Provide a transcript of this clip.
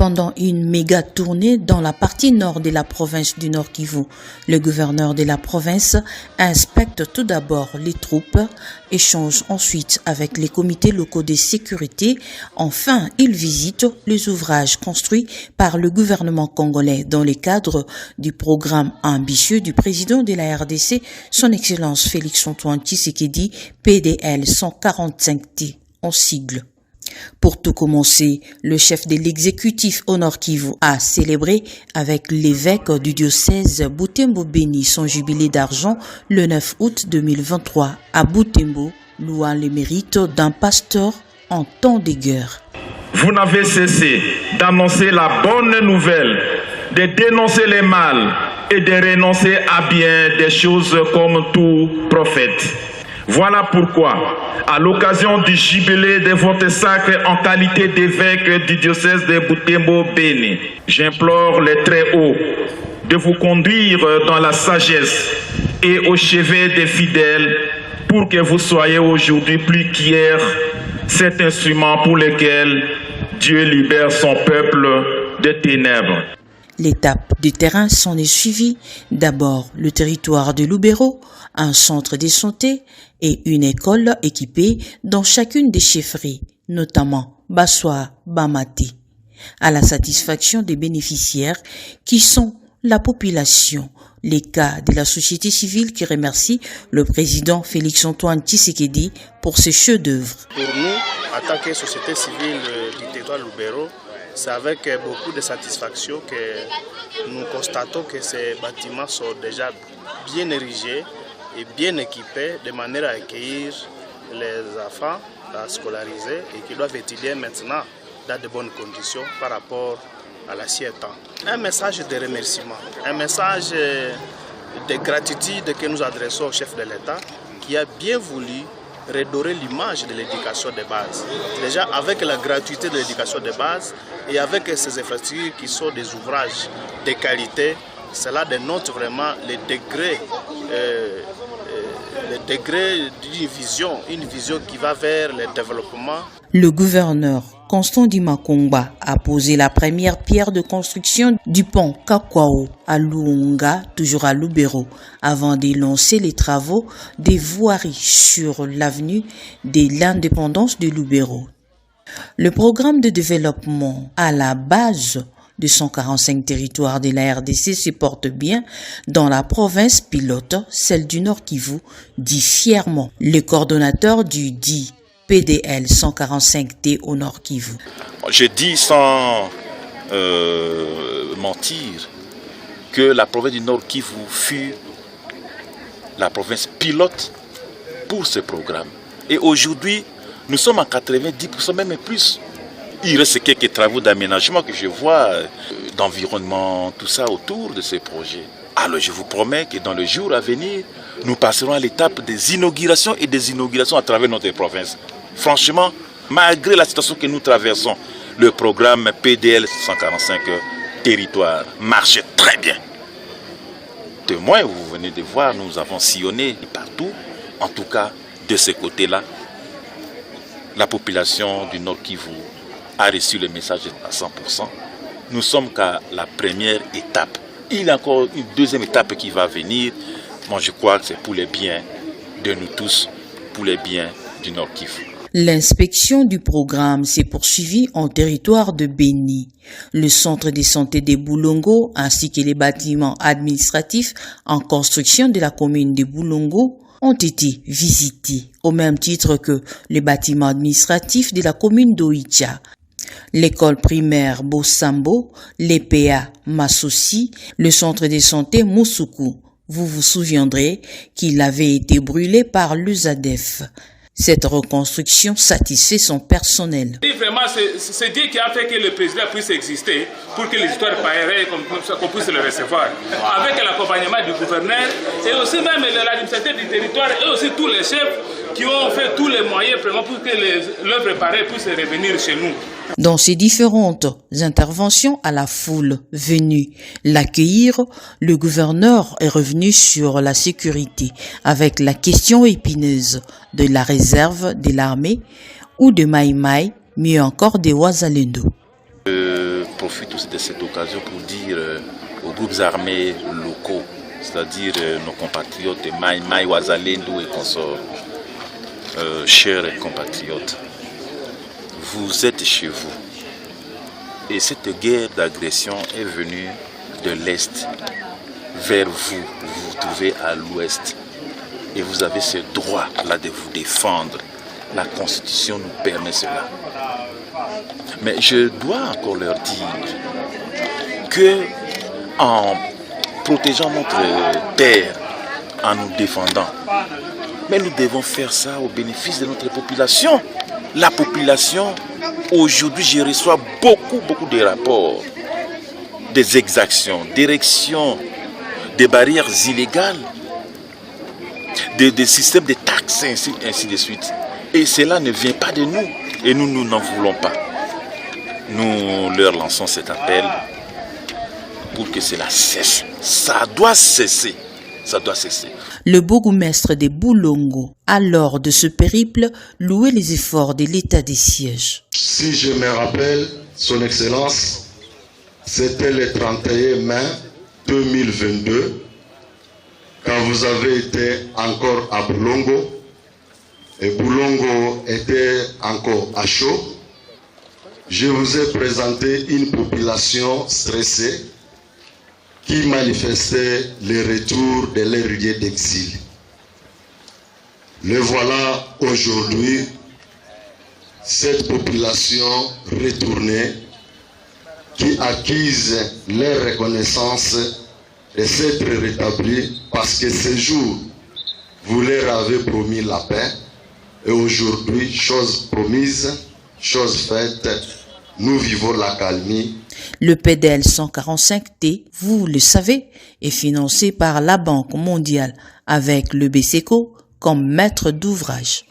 Pendant une méga tournée dans la partie nord de la province du Nord Kivu, le gouverneur de la province inspecte tout d'abord les troupes, échange ensuite avec les comités locaux de sécurité. Enfin, il visite les ouvrages construits par le gouvernement congolais dans le cadre du programme ambitieux du président de la RDC, son Excellence Félix-Antoine Tshisekedi, PDL 145T en sigle. Pour tout commencer, le chef de l'exécutif au Nord Kivu a célébré avec l'évêque du diocèse Butembo Béni son jubilé d'argent le 9 août 2023 à Butembo, louant les mérites d'un pasteur en temps de guerre. Vous n'avez cessé d'annoncer la bonne nouvelle, de dénoncer les mal et de renoncer à bien des choses comme tout prophète. Voilà pourquoi, à l'occasion du jubilé de votre sacre en qualité d'évêque du diocèse de Butembo-Béni, j'implore les Très-Hauts de vous conduire dans la sagesse et au chevet des fidèles pour que vous soyez aujourd'hui plus qu'hier cet instrument pour lequel Dieu libère son peuple des ténèbres. L'étape du terrain s'en est suivie. D'abord, le territoire de Lubero, un centre de santé et une école équipée dans chacune des chefferies, notamment Bassoa, Bamati, à la satisfaction des bénéficiaires qui sont la population. Les cas de la société civile qui remercie le président Félix-Antoine Tshisekedi pour ce chef-d'œuvre. Pour nous, en tant que société civile du territoire Lubero, c'est avec beaucoup de satisfaction que nous constatons que ces bâtiments sont déjà bien érigés et bien équipés de manière à accueillir les enfants à scolariser et qui doivent étudier maintenant dans de bonnes conditions par rapport à l'ancien temps. Un message de remerciement, un message de gratitude que nous adressons au chef de l'État qui a bien voulu redorer l'image de l'éducation de base. Déjà avec la gratuité de l'éducation de base et avec ces infrastructures qui sont des ouvrages de qualité, cela dénote vraiment le degré d'une vision qui va vers le développement. Le gouverneur Constant Dimakongba a posé la première pierre de construction du pont Kakwao à Luonga, toujours à Lubero, avant de lancer les travaux des voiries sur l'avenue de l'indépendance de Lubero. Le programme de développement à la base de 145 territoires de la RDC se porte bien dans la province pilote, celle du Nord Kivu, dit fièrement le coordonnateur du dit PDL 145T au Nord Kivu. Je dis sans mentir que la province du Nord Kivu fut la province pilote pour ce programme. Et aujourd'hui, nous sommes à 90%, même plus. Il reste quelques travaux d'aménagement que je vois, d'environnement, tout ça autour de ces projets. Alors je vous promets que dans le jour à venir, nous passerons à l'étape des inaugurations et des inaugurations à travers notre province. Franchement, malgré la situation que nous traversons, le programme PDL 145 territoires marche très bien. Témoin, vous venez de voir, nous avons sillonné partout, en tout cas de ce côté-là. La population du Nord Kivu a reçu le message à 100%. Nous sommes qu'à la première étape. Il y a encore une deuxième étape qui va venir. Moi, je crois que c'est pour les biens de nous tous, pour les biens du Nord Kivu. L'inspection du programme s'est poursuivie en territoire de Béni. Le centre de santé de Boulongo ainsi que les bâtiments administratifs en construction de la commune de Boulongo ont été visités, au même titre que les bâtiments administratifs de la commune d'Oicha. L'école primaire Bosambo, l'EPA Massosi, le centre de santé Moussoukou. Vous vous souviendrez qu'il avait été brûlé par l'USADEF. Cette reconstruction satisfait son personnel. Vraiment, c'est Dieu qui a fait que le président puisse exister pour que les histoires pareilles qu'on puisse le recevoir. Avec l'accompagnement du gouverneur et aussi même de l'administrateur du territoire et aussi tous les chefs qui ont fait tous les moyens vraiment pour que l'œuvre pareille puisse revenir chez nous. Dans ces différentes interventions à la foule venue l'accueillir, le gouverneur est revenu sur la sécurité avec la question épineuse de la réserve de l'armée ou de Maï Maï, mieux encore des Ouazalendo. Le profite aussi de cette occasion pour dire aux groupes armés locaux, c'est-à-dire nos compatriotes Mai Mai, Wazalendo et consorts, chers compatriotes, vous êtes chez vous. Et cette guerre d'agression est venue de l'Est vers vous. Vous vous trouvez à l'Ouest. Et vous avez ce droit-là de vous défendre. La Constitution nous permet cela. Mais je dois encore leur dire que en protégeant notre terre, en nous défendant, mais nous devons faire ça au bénéfice de notre population. La population, aujourd'hui, je reçois beaucoup de rapports, des exactions, d'érections, des barrières illégales, des systèmes de taxes, ainsi de suite. Et cela ne vient pas de nous. Et nous n'en voulons pas. Nous leur lançons cet appel pour que cela cesse. Ça doit cesser. Ça doit cesser. Le bourgmestre de Boulongo, a lors de ce périple, loué les efforts de l'état des sièges. Si je me rappelle, Son Excellence, c'était le 31 mai 2022, quand vous avez été encore à Boulongo, et Boulongo était encore à chaud. Je vous ai présenté une population stressée qui manifestait le retour de leur lieu d'exil. Le voilà aujourd'hui, cette population retournée qui acquise leur reconnaissance de s'être rétablie parce que ce jour, vous leur avez promis la paix et aujourd'hui, chose promise, chose faite, nous vivons la calmie. Le PDL 145T, vous le savez, est financé par la Banque mondiale avec le BCECO comme maître d'ouvrage.